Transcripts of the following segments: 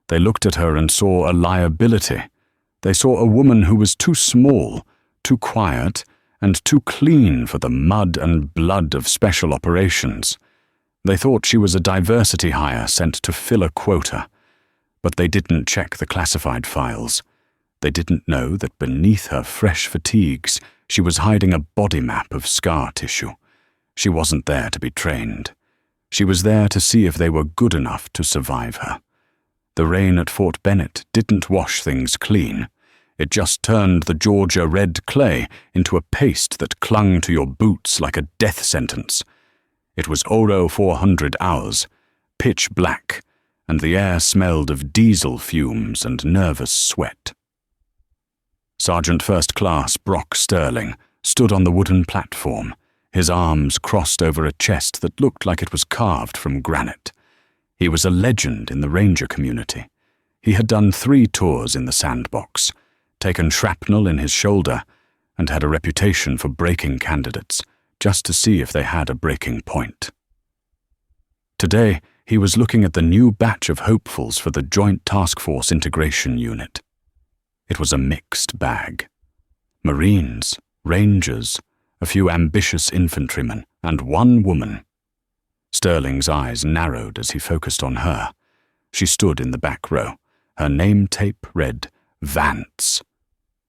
They looked at her and saw a liability. They saw a woman who was too small, too quiet, and too clean for the mud and blood of special operations. They thought she was a diversity hire sent to fill a quota. But they didn't check the classified files. They didn't know that beneath her fresh fatigues, she was hiding a body map of scar tissue. She wasn't there to be trained. She was there to see if they were good enough to survive her. The rain at Fort Bennet didn't wash things clean. It just turned the Georgia red clay into a paste that clung to your boots like a death sentence. It was Oro 400 hours, pitch black, and the air smelled of diesel fumes and nervous sweat. Sergeant First Class Brock Sterling stood on the wooden platform, his arms crossed over a chest that looked like it was carved from granite. He was a legend in the ranger community. He had done 3 tours in the sandbox, taken shrapnel in his shoulder, and had a reputation for breaking candidates, just to see if they had a breaking point. Today, he was looking at the new batch of hopefuls for the Joint Task Force Integration Unit. It was a mixed bag. Marines, Rangers, a few ambitious infantrymen, and one woman. Sterling's eyes narrowed as he focused on her. She stood in the back row. Her name tape read, Vance.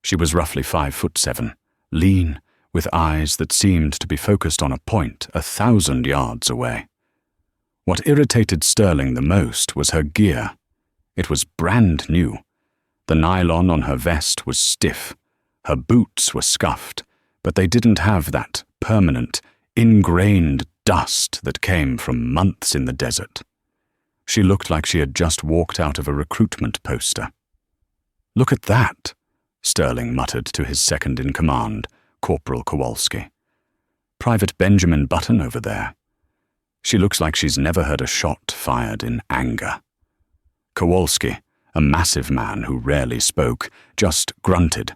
She was roughly 5'7", lean, with eyes that seemed to be focused on a point 1,000 yards away. What irritated Sterling the most was her gear. It was brand new. The nylon on her vest was stiff. Her boots were scuffed, but they didn't have that permanent, ingrained dust that came from months in the desert. She looked like she had just walked out of a recruitment poster. "Look at that," Sterling muttered to his second-in-command, Corporal Kowalski. "Private Benjamin Button over there. She looks like she's never heard a shot fired in anger." Kowalski, a massive man who rarely spoke, just grunted.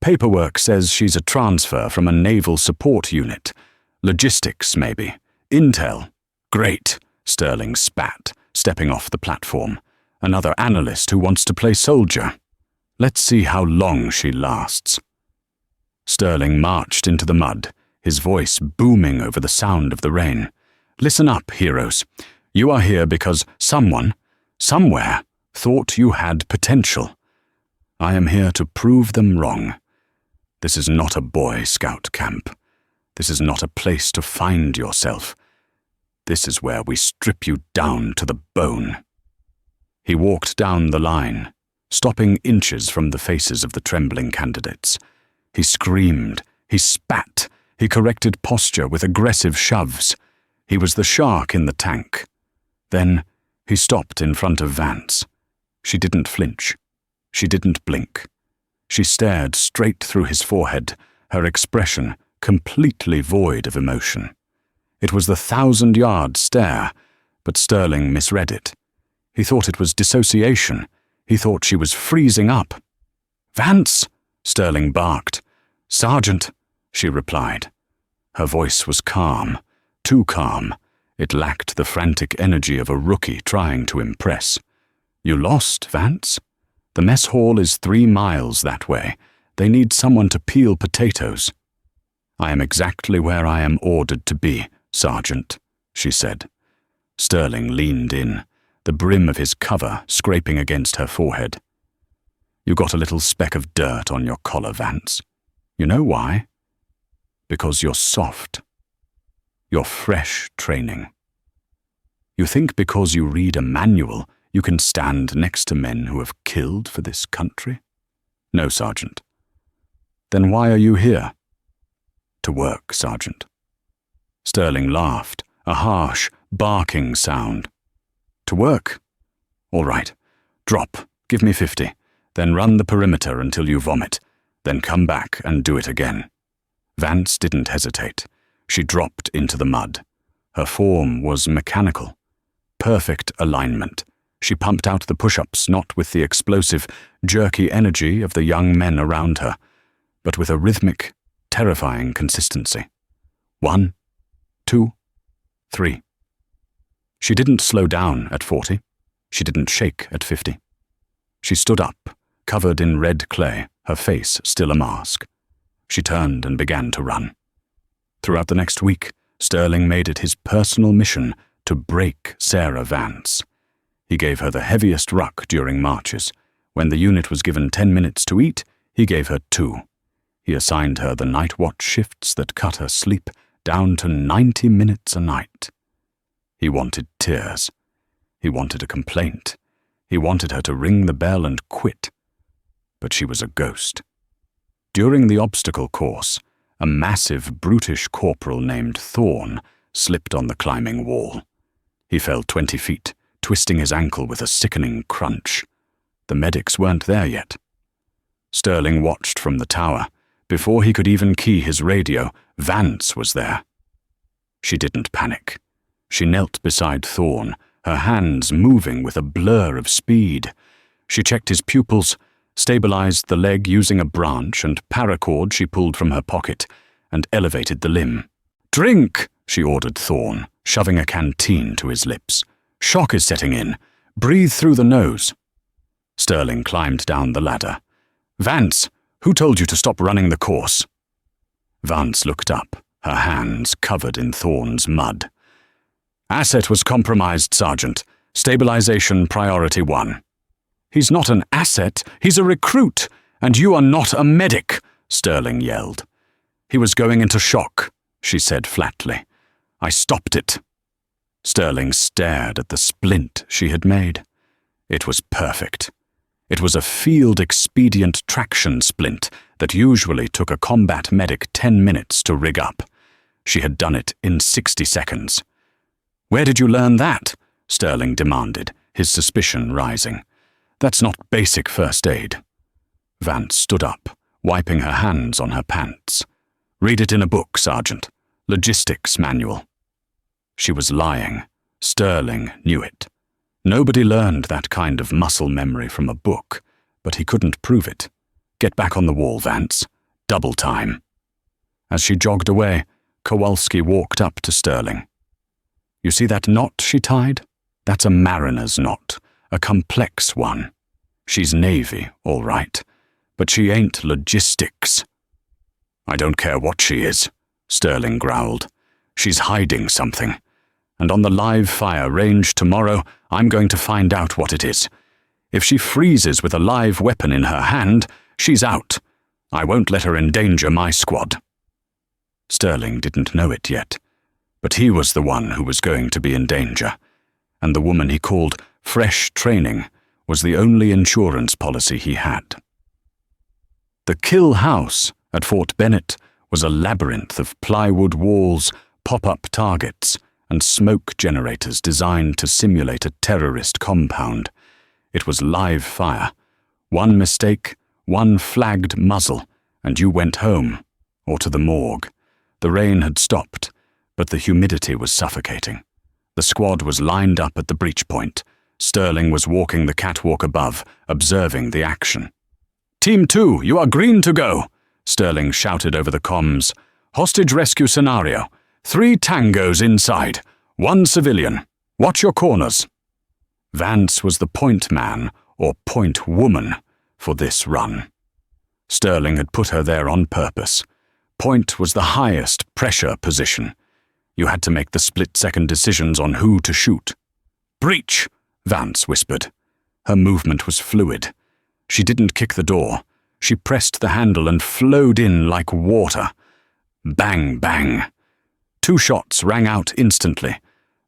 "Paperwork says she's a transfer from a naval support unit. Logistics, maybe. Intel. Great," Sterling spat, stepping off the platform. "Another analyst who wants to play soldier. Let's see how long she lasts." Sterling marched into the mud, his voice booming over the sound of the rain. "Listen up, heroes. You are here because someone, somewhere, thought you had potential. I am here to prove them wrong. This is not a Boy Scout camp. This is not a place to find yourself. This is where we strip you down to the bone." He walked down the line, stopping inches from the faces of the trembling candidates. He screamed, he spat, he corrected posture with aggressive shoves. He was the shark in the tank. Then he stopped in front of Vance. She didn't flinch. She didn't blink. She stared straight through his forehead, her expression completely void of emotion. It was the 1,000-yard stare, but Sterling misread it. He thought it was dissociation. He thought she was freezing up. "Vance!" Sterling barked. "Sergeant," she replied. Her voice was calm, too calm. It lacked the frantic energy of a rookie trying to impress. "You lost, Vance? The mess hall is 3 miles that way. They need someone to peel potatoes." "I am exactly where I am ordered to be, Sergeant," she said. Sterling leaned in, the brim of his cover scraping against her forehead. "You got a little speck of dirt on your collar, Vance. You know why? Because you're soft. You're fresh training. You think because you read a manual, you can stand next to men who have killed for this country? No, Sergeant. Then why are you here?" "To work, Sergeant." Sterling laughed, a harsh, barking sound. "To work? All right. Drop. Give me 50. Then run the perimeter until you vomit. Then come back and do it again." Vance didn't hesitate. She dropped into the mud. Her form was mechanical. Perfect alignment. She pumped out the push-ups not with the explosive, jerky energy of the young men around her, but with a rhythmic, terrifying consistency. 1, 2, 3. She didn't slow down at 40. She didn't shake at 50. She stood up, covered in red clay, her face still a mask. She turned and began to run. Throughout the next week, Sterling made it his personal mission to break Sarah Vance. He gave her the heaviest ruck during marches. When the unit was given 10 minutes to eat, he gave her 2. He assigned her the night watch shifts that cut her sleep down to 90 minutes a night. He wanted tears. He wanted a complaint. He wanted her to ring the bell and quit. But she was a ghost. During the obstacle course, a massive, brutish corporal named Thorne slipped on the climbing wall. He fell 20 feet, twisting his ankle with a sickening crunch. The medics weren't there yet. Sterling watched from the tower. Before he could even key his radio, Vance was there. She didn't panic. She knelt beside Thorne, her hands moving with a blur of speed. She checked his pupils, stabilized the leg using a branch and paracord she pulled from her pocket, and elevated the limb. "Drink!" she ordered Thorne, shoving a canteen to his lips. "Shock is setting in. Breathe through the nose." Sterling climbed down the ladder. "Vance, who told you to stop running the course?" Vance looked up, her hands covered in Thorne's mud. "Asset was compromised, Sergeant. Stabilization priority 1. "He's not an asset, he's a recruit, and you are not a medic," Sterling yelled. "He was going into shock," she said flatly. "I stopped it." Sterling stared at the splint she had made. It was perfect. It was a field-expedient traction splint that usually took a combat medic 10 minutes to rig up. She had done it in 60 seconds. "Where did you learn that?" Sterling demanded, his suspicion rising. "That's not basic first aid." Vance stood up, wiping her hands on her pants. "Read it in a book, Sergeant. Logistics manual." She was lying. Sterling knew it. Nobody learned that kind of muscle memory from a book, but he couldn't prove it. "Get back on the wall, Vance. Double time." As she jogged away, Kowalski walked up to Sterling. "You see that knot she tied? That's a mariner's knot, a complex one. She's Navy, all right, but she ain't logistics." "I don't care what she is," Sterling growled. "She's hiding something. And on the live fire range tomorrow, I'm going to find out what it is. If she freezes with a live weapon in her hand, she's out. I won't let her endanger my squad." Sterling didn't know it yet, but he was the one who was going to be in danger, and the woman he called fresh training was the only insurance policy he had. The kill house at Fort Bennett was a labyrinth of plywood walls, pop-up targets, and smoke generators designed to simulate a terrorist compound. It was live fire. One mistake, one flagged muzzle, and you went home, or to the morgue. The rain had stopped, but the humidity was suffocating. The squad was lined up at the breach point. Sterling was walking the catwalk above, observing the action. "Team 2, you are green to go," Sterling shouted over the comms. "Hostage rescue scenario. 3 tangos inside, 1 civilian. Watch your corners." Vance was the point man, or point woman, for this run. Sterling had put her there on purpose. Point was the highest pressure position. You had to make the split-second decisions on who to shoot. "Breach," Vance whispered. Her movement was fluid. She didn't kick the door. She pressed the handle and flowed in like water. Bang, bang. 2 shots rang out instantly.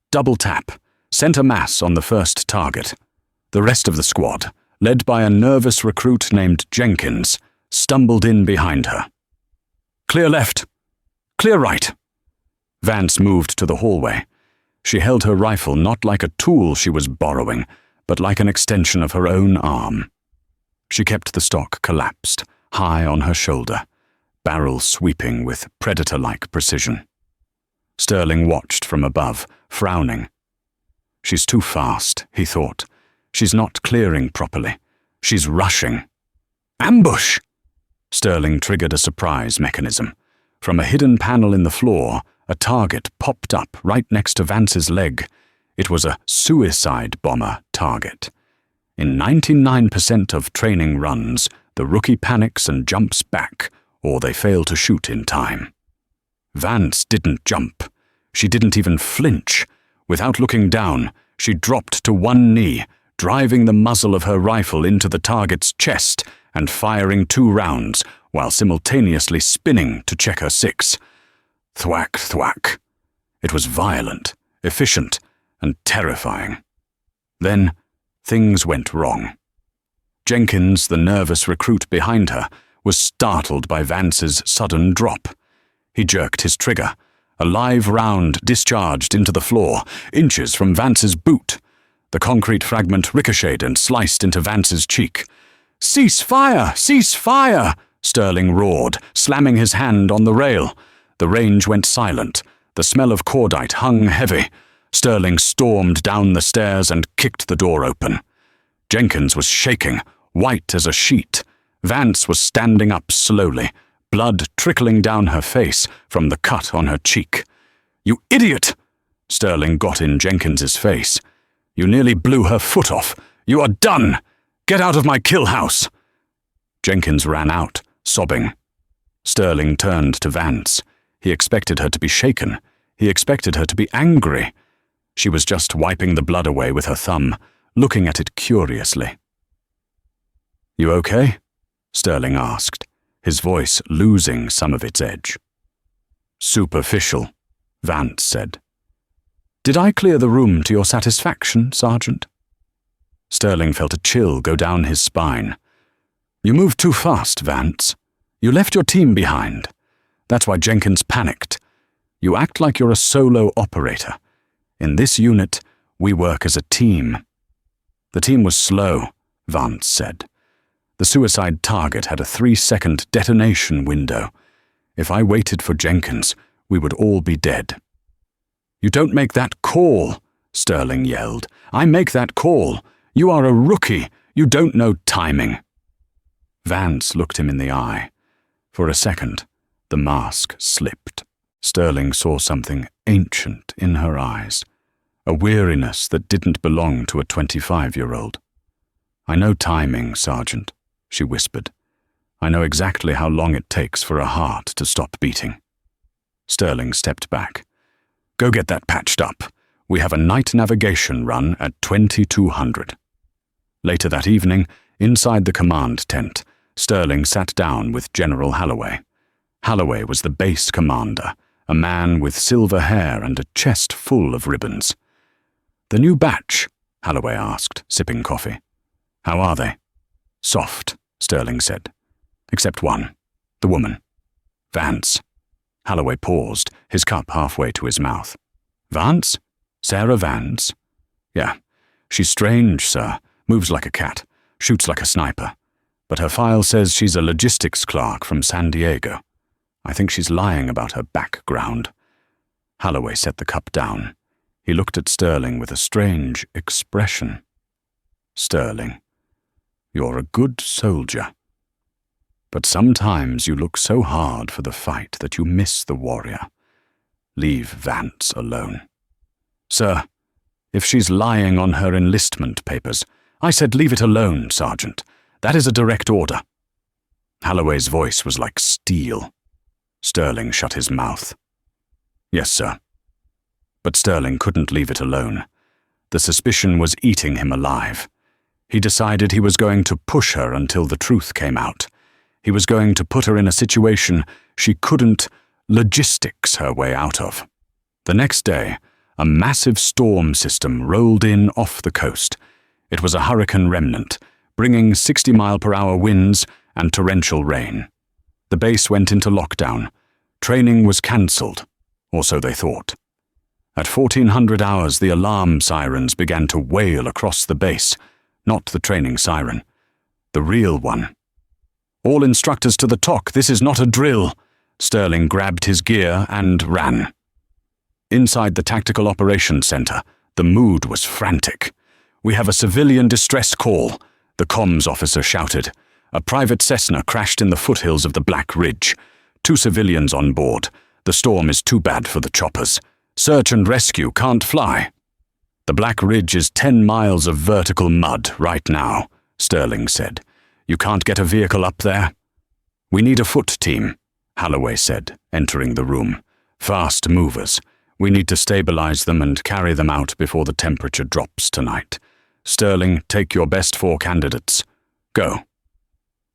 Double tap. Center mass on the first target. The rest of the squad, led by a nervous recruit named Jenkins, stumbled in behind her. "Clear left. Clear right." Vance moved to the hallway. She held her rifle not like a tool she was borrowing, but like an extension of her own arm. She kept the stock collapsed, high on her shoulder, barrel sweeping with predator-like precision. Sterling watched from above, frowning. "She's too fast," he thought. "She's not clearing properly. She's rushing." "Ambush!" Sterling triggered a surprise mechanism. From a hidden panel in the floor, a target popped up right next to Vance's leg. It was a suicide bomber target. In 99% of training runs, the rookie panics and jumps back, or they fail to shoot in time. Vance didn't jump. She didn't even flinch. Without looking down, she dropped to one knee, driving the muzzle of her rifle into the target's chest and firing 2 rounds, while simultaneously spinning to check her 6. Thwack, thwack. It was violent, efficient, and terrifying. Then, things went wrong. Jenkins, the nervous recruit behind her, was startled by Vance's sudden drop. He jerked his trigger. A live round discharged into the floor, inches from Vance's boot. The concrete fragment ricocheted and sliced into Vance's cheek. "Cease fire! Cease fire!" Sterling roared, slamming his hand on the rail. The range went silent. The smell of cordite hung heavy. Sterling stormed down the stairs and kicked the door open. Jenkins was shaking, white as a sheet. Vance was standing up slowly, blood trickling down her face from the cut on her cheek. "You idiot!" Sterling got in Jenkins's face. "You nearly blew her foot off. You are done! Get out of my kill house!" Jenkins ran out, sobbing. Sterling turned to Vance. He expected her to be shaken. He expected her to be angry. She was just wiping the blood away with her thumb, looking at it curiously. "You okay?" Sterling asked, his voice losing some of its edge. "Superficial," Vance said. "Did I clear the room to your satisfaction, Sergeant?" Sterling felt a chill go down his spine. "You moved too fast, Vance. You left your team behind. That's why Jenkins panicked. You act like you're a solo operator. In this unit, we work as a team." "The team was slow," Vance said. "The suicide target had a 3-second detonation window. If I waited for Jenkins, we would all be dead." "You don't make that call," Sterling yelled. "I make that call. You are a rookie. You don't know timing." Vance looked him in the eye. For a second, the mask slipped. Sterling saw something ancient in her eyes, a weariness that didn't belong to a 25-year-old. "I know timing, Sergeant," she whispered. "I know exactly how long it takes for a heart to stop beating." Sterling stepped back. "Go get that patched up. We have a night navigation run at 2200. Later that evening, inside the command tent, Sterling sat down with General Holloway. Holloway was the base commander, a man with silver hair and a chest full of ribbons. "The new batch?" Holloway asked, sipping coffee. "How are they?" "Soft," Sterling said. "Except one. The woman. Vance." Holloway paused, his cup halfway to his mouth. "Vance? Sarah Vance?" "Yeah. She's strange, sir. Moves like a cat. Shoots like a sniper. But her file says she's a logistics clerk from San Diego. I think she's lying about her background." Holloway set the cup down. He looked at Sterling with a strange expression. "Sterling, you're a good soldier. But sometimes you look so hard for the fight that you miss the warrior. Leave Vance alone." "Sir, if she's lying on her enlistment papers—" "I said leave it alone, Sergeant. That is a direct order." Holloway's voice was like steel. Sterling shut his mouth. "Yes, sir." But Sterling couldn't leave it alone. The suspicion was eating him alive. He decided he was going to push her until the truth came out. He was going to put her in a situation she couldn't logistics her way out of. The next day, a massive storm system rolled in off the coast. It was a hurricane remnant, bringing 60-mile-per-hour winds and torrential rain. The base went into lockdown. Training was cancelled, or so they thought. At 1400 hours, the alarm sirens began to wail across the base, not the training siren, the real one. "All instructors to the TOC, this is not a drill." Sterling grabbed his gear and ran. Inside the Tactical Operations Center, the mood was frantic. "We have a civilian distress call," the comms officer shouted. "A private Cessna crashed in the foothills of the Black Ridge. 2 civilians on board. The storm is too bad for the choppers. Search and rescue can't fly." "The Black Ridge is 10 miles of vertical mud right now," Sterling said. "You can't get a vehicle up there?" "We need a foot team," Holloway said, entering the room. "Fast movers. We need to stabilize them and carry them out before the temperature drops tonight. Sterling, take your best 4 candidates. Go."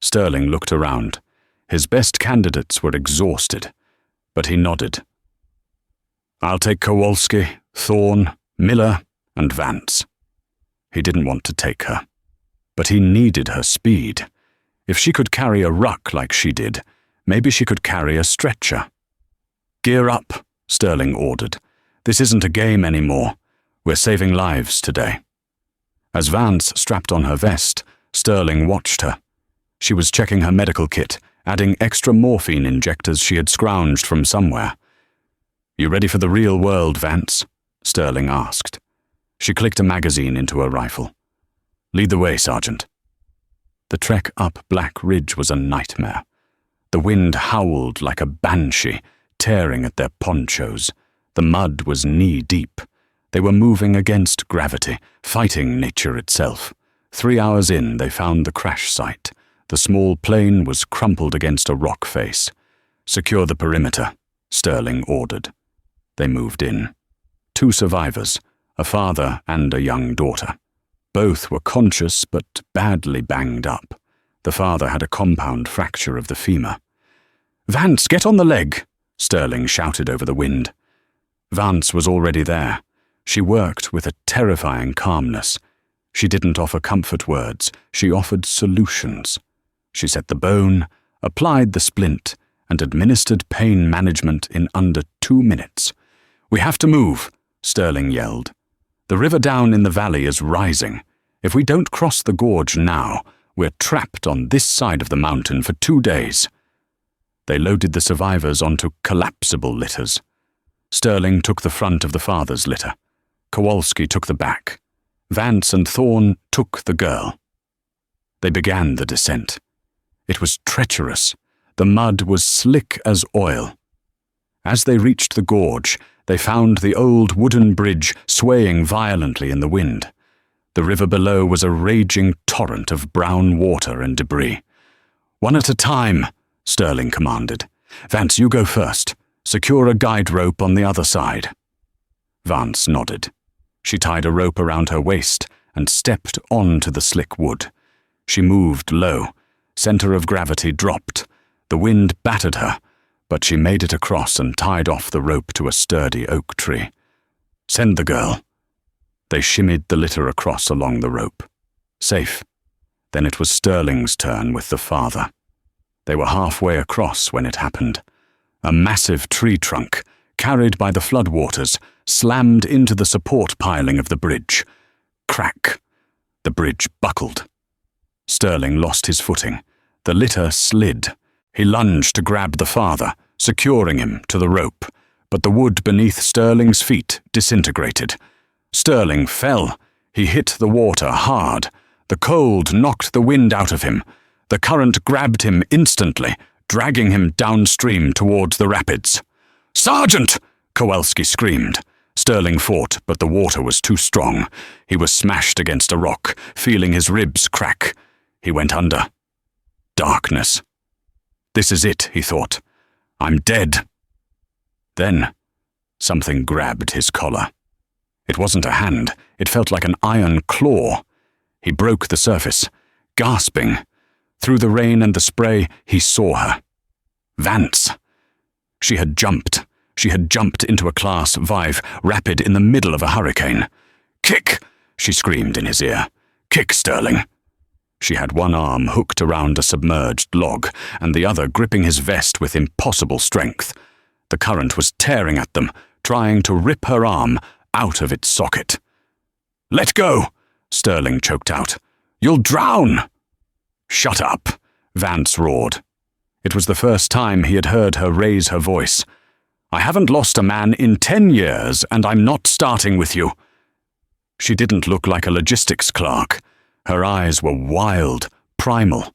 Sterling looked around. His best candidates were exhausted, but he nodded. "I'll take Kowalski, Thorne, Miller, and Vance." He didn't want to take her, but he needed her speed. If she could carry a ruck like she did, maybe she could carry a stretcher. "Gear up," Sterling ordered. "This isn't a game anymore. We're saving lives today." As Vance strapped on her vest, Sterling watched her. She was checking her medical kit, adding extra morphine injectors she had scrounged from somewhere. "You ready for the real world, Vance?" Sterling asked. She clicked a magazine into her rifle. "Lead the way, Sergeant." The trek up Black Ridge was a nightmare. The wind howled like a banshee, tearing at their ponchos. The mud was knee-deep. They were moving against gravity, fighting nature itself. 3 hours in, they found the crash site. The small plane was crumpled against a rock face. "Secure the perimeter," Sterling ordered. They moved in. 2 survivors, a father and a young daughter. Both were conscious but badly banged up. The father had a compound fracture of the femur. "Vance, get on the leg!" Sterling shouted over the wind. Vance was already there. She worked with a terrifying calmness. She didn't offer comfort words, she offered solutions. She set the bone, applied the splint, and administered pain management in under 2 minutes. "We have to move," Sterling yelled. "The river down in the valley is rising. If we don't cross the gorge now, we're trapped on this side of the mountain for 2 days." They loaded the survivors onto collapsible litters. Sterling took the front of the father's litter. Kowalski took the back. Vance and Thorne took the girl. They began the descent. It was treacherous. The mud was slick as oil. As they reached the gorge, they found the old wooden bridge swaying violently in the wind. The river below was a raging torrent of brown water and debris. "One at a time," Sterling commanded. "Vance, you go first. Secure a guide rope on the other side." Vance nodded. She tied a rope around her waist and stepped onto the slick wood. She moved low. Center of gravity dropped. The wind battered her, but she made it across and tied off the rope to a sturdy oak tree. "Send the girl." They shimmied the litter across along the rope. Safe. Then it was Sterling's turn with the father. They were halfway across when it happened. A massive tree trunk, carried by the floodwaters, slammed into the support piling of the bridge. Crack. The bridge buckled. Sterling lost his footing. The litter slid. He lunged to grab the father, securing him to the rope, but the wood beneath Sterling's feet disintegrated. Sterling fell. He hit the water hard. The cold knocked the wind out of him. The current grabbed him instantly, dragging him downstream towards the rapids. "Sergeant!" Kowalski screamed. Sterling fought, but the water was too strong. He was smashed against a rock, feeling his ribs crack. He went under. Darkness. "This is it," he thought. "I'm dead." Then, something grabbed his collar. It wasn't a hand. It felt like an iron claw. He broke the surface, gasping. Through the rain and the spray, he saw her. Vance. She had jumped. She had jumped into a Class 5 rapid in the middle of a hurricane. "Kick!" she screamed in his ear. "Kick, Sterling!" She had one arm hooked around a submerged log, and the other gripping his vest with impossible strength. The current was tearing at them, trying to rip her arm out of its socket. "Let go!" Sterling choked out. "You'll drown!" "Shut up!" Vance roared. It was the first time he had heard her raise her voice. "I haven't lost a man in 10 years, and I'm not starting with you." She didn't look like a logistics clerk. Her eyes were wild, primal.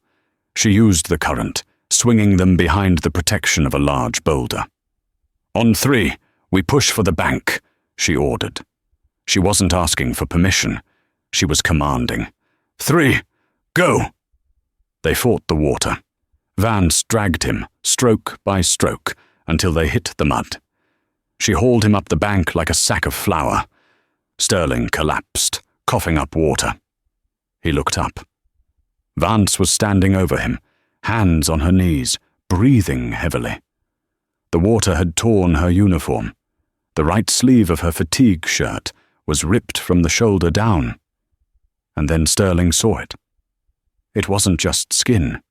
She used the current, swinging them behind the protection of a large boulder. "On 3, we push for the bank," she ordered. She wasn't asking for permission. She was commanding. 3, go! They fought the water. Vance dragged him, stroke by stroke, until they hit the mud. She hauled him up the bank like a sack of flour. Sterling collapsed, coughing up water. He looked up. Vance was standing over him, hands on her knees, breathing heavily. The water had torn her uniform. The right sleeve of her fatigue shirt was ripped from the shoulder down. And then Sterling saw it. It wasn't just skin.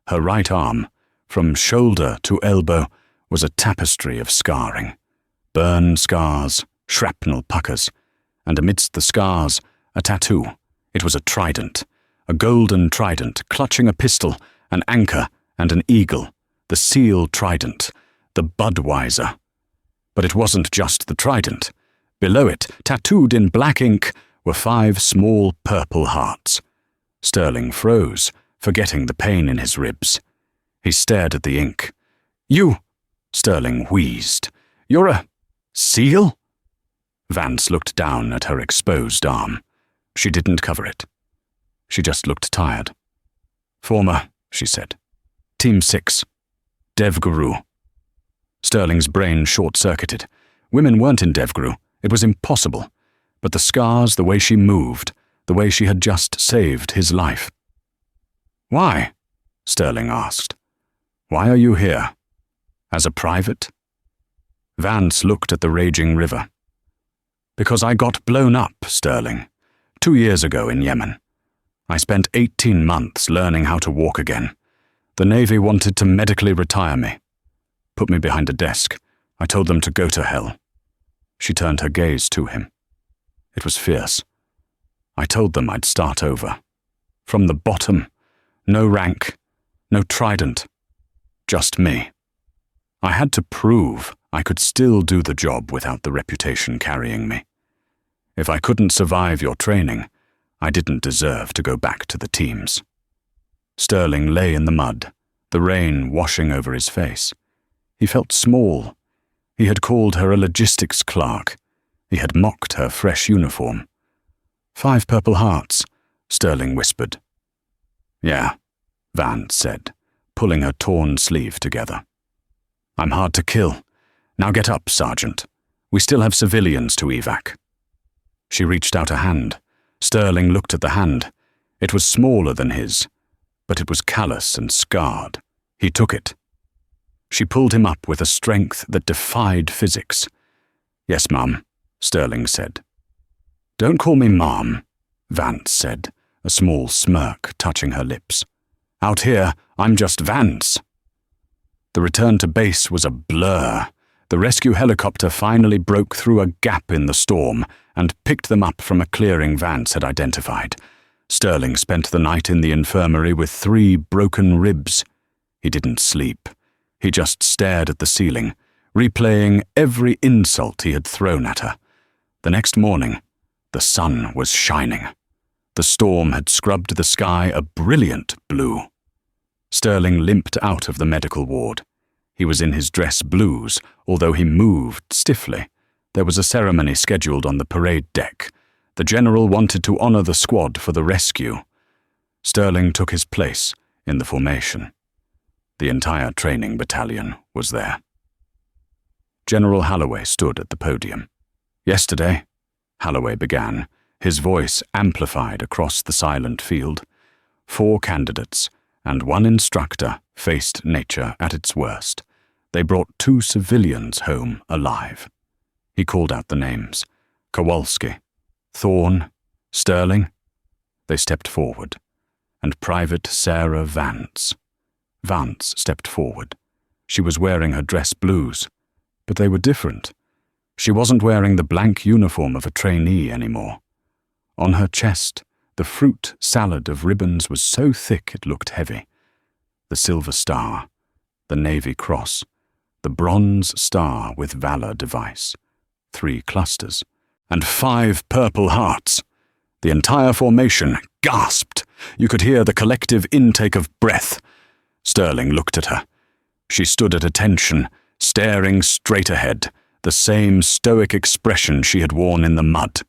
Her right arm, from shoulder to elbow, was a tapestry of scarring. Burn scars, shrapnel puckers, and amidst the scars, a tattoo. It was a trident, a golden trident clutching a pistol, an anchor, and an eagle, the seal trident, the Budweiser. But it wasn't just the trident. Below it, tattooed in black ink, were 5 small purple hearts. Sterling froze, forgetting the pain in his ribs. He stared at the ink. "You," Sterling wheezed. "You're a seal?" Vance looked down at her exposed arm. She didn't cover it. She just looked tired. "Former," she said. "Team 6. Devguru." Sterling's brain short-circuited. Women weren't in Devguru. It was impossible. But the scars, the way she moved, the way she had just saved his life. "Why?" Sterling asked. "Why are you here? As a private?" Vance looked at the raging river. "Because I got blown up, Sterling, 2 years ago in Yemen. I spent 18 months learning how to walk again. The Navy wanted to medically retire me. Put me behind a desk. I told them to go to hell." She turned her gaze to him. It was fierce. "I told them I'd start over. From the bottom. No rank. No trident. Just me. I had to prove I could still do the job without the reputation carrying me. If I couldn't survive your training, I didn't deserve to go back to the teams." Sterling lay in the mud, the rain washing over his face. He felt small. He had called her a logistics clerk. He had mocked her fresh uniform. 5 purple hearts, Sterling whispered. "Yeah," Vance said, pulling her torn sleeve together. "I'm hard to kill. Now get up, Sergeant. We still have civilians to evac." She reached out a hand. Sterling looked at the hand. It was smaller than his, but it was callous and scarred. He took it. She pulled him up with a strength that defied physics. "Yes, Mum," Sterling said. "Don't call me Mom," Vance said, a small smirk touching her lips. "Out here, I'm just Vance." The return to base was a blur. The rescue helicopter finally broke through a gap in the storm and picked them up from a clearing Vance had identified. Sterling spent the night in the infirmary with 3 broken ribs. He didn't sleep. He just stared at the ceiling, replaying every insult he had thrown at her. The next morning, the sun was shining. The storm had scrubbed the sky a brilliant blue. Sterling limped out of the medical ward. He was in his dress blues, although he moved stiffly. There was a ceremony scheduled on the parade deck. The general wanted to honor the squad for the rescue. Sterling took his place in the formation. The entire training battalion was there. General Holloway stood at the podium. "Yesterday," Holloway began, his voice amplified across the silent field, 4 candidates and 1 instructor faced nature at its worst. They brought 2 civilians home alive. He called out the names. Kowalski, Thorne, Sterling. They stepped forward. And Private Sarah Vance. Vance stepped forward. She was wearing her dress blues, but they were different. She wasn't wearing the blank uniform of a trainee anymore. On her chest, the fruit salad of ribbons was so thick it looked heavy. The silver star, the navy cross, the bronze star with valor device, 3 clusters, and 5 purple hearts. The entire formation gasped. You could hear the collective intake of breath. Sterling looked at her. She stood at attention, staring straight ahead, the same stoic expression she had worn in the mud.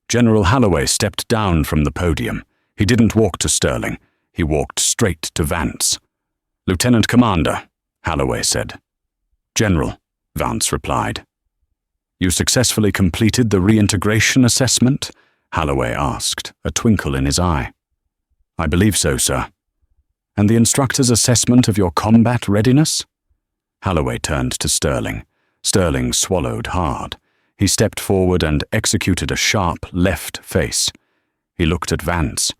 General Holloway stepped down from the podium. He didn't walk to Sterling. He walked straight to Vance. "Lieutenant Commander," Holloway said. "General," Vance replied. "You successfully completed the reintegration assessment?" Holloway asked, a twinkle in his eye. "I believe so, sir." "And the instructor's assessment of your combat readiness?" Holloway turned to Sterling. Sterling swallowed hard. He stepped forward and executed a sharp left face. He looked at Vance.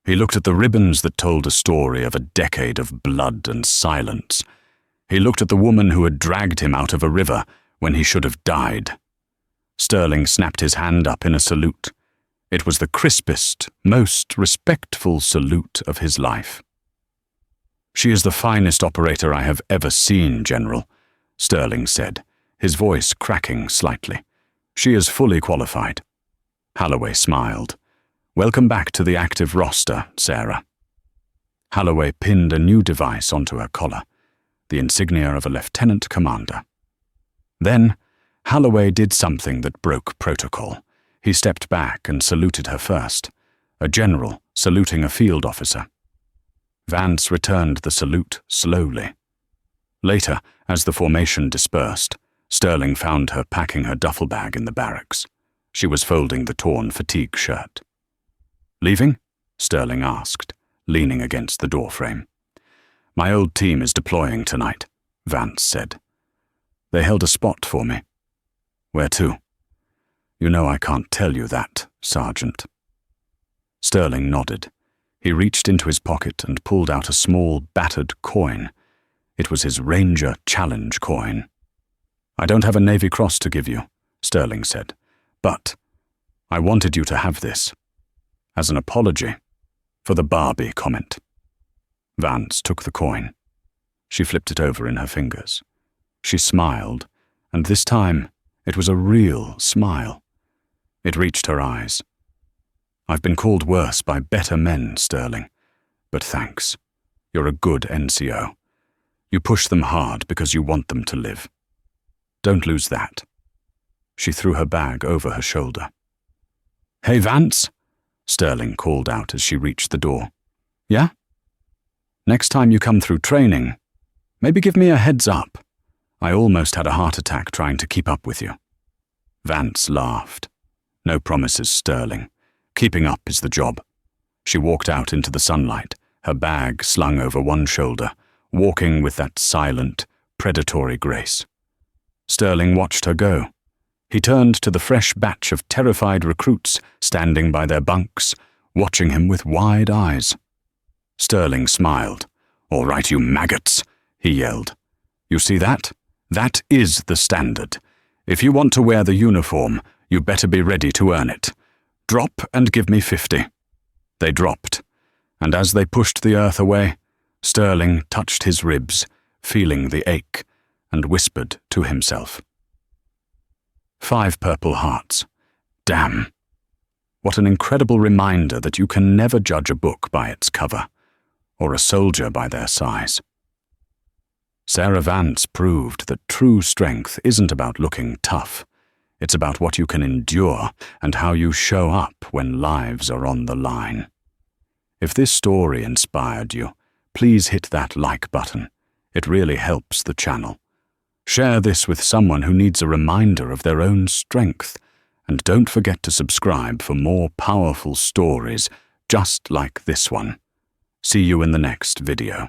He looked at the ribbons that told a story of a decade of blood and silence. He looked at the woman who had dragged him out of a river when he should have died. Sterling snapped his hand up in a salute. It was the crispest, most respectful salute of his life. "She is the finest operator I have ever seen, General," Sterling said, his voice cracking slightly. "She is fully qualified." Holloway smiled. "Welcome back to the active roster, Sarah." Holloway pinned a new device onto her collar, the insignia of a lieutenant commander. Then, Holloway did something that broke protocol. He stepped back and saluted her first, a general saluting a field officer. Vance returned the salute slowly. Later, as the formation dispersed, Sterling found her packing her duffel bag in the barracks. She was folding the torn fatigue shirt. "Leaving?" Sterling asked, leaning against the doorframe. "My old team is deploying tonight," Vance said. "They held a spot for me." "Where to?" "You know I can't tell you that, Sergeant." Sterling nodded. He reached into his pocket and pulled out a small, battered coin. It was his Ranger Challenge coin. "I don't have a Navy Cross to give you," Sterling said, "but I wanted you to have this, as an apology for the Barbie comment." Vance took the coin. She flipped it over in her fingers. She smiled, and this time it was a real smile. It reached her eyes. "I've been called worse by better men, Sterling, but thanks. You're a good NCO. You push them hard because you want them to live. Don't lose that." She threw her bag over her shoulder. "Hey, Vance," Sterling called out as she reached the door. "Yeah? Next time you come through training, maybe give me a heads up. I almost had a heart attack trying to keep up with you." Vance laughed. "No promises, Sterling. Keeping up is the job." She walked out into the sunlight, her bag slung over one shoulder, walking with that silent, predatory grace. Sterling watched her go. He turned to the fresh batch of terrified recruits standing by their bunks, watching him with wide eyes. Sterling smiled. "All right, you maggots," he yelled. "You see that? That is the standard. If you want to wear the uniform, you better be ready to earn it. Drop and give me 50. They dropped, and as they pushed the earth away, Sterling touched his ribs, feeling the ache, and whispered to himself. 5 purple hearts. Damn. What an incredible reminder that you can never judge a book by its cover, or a soldier by their size. Sarah Vance proved that true strength isn't about looking tough. It's about what you can endure and how you show up when lives are on the line. If this story inspired you, please hit that like button. It really helps the channel. Share this with someone who needs a reminder of their own strength, and don't forget to subscribe for more powerful stories just like this one. See you in the next video.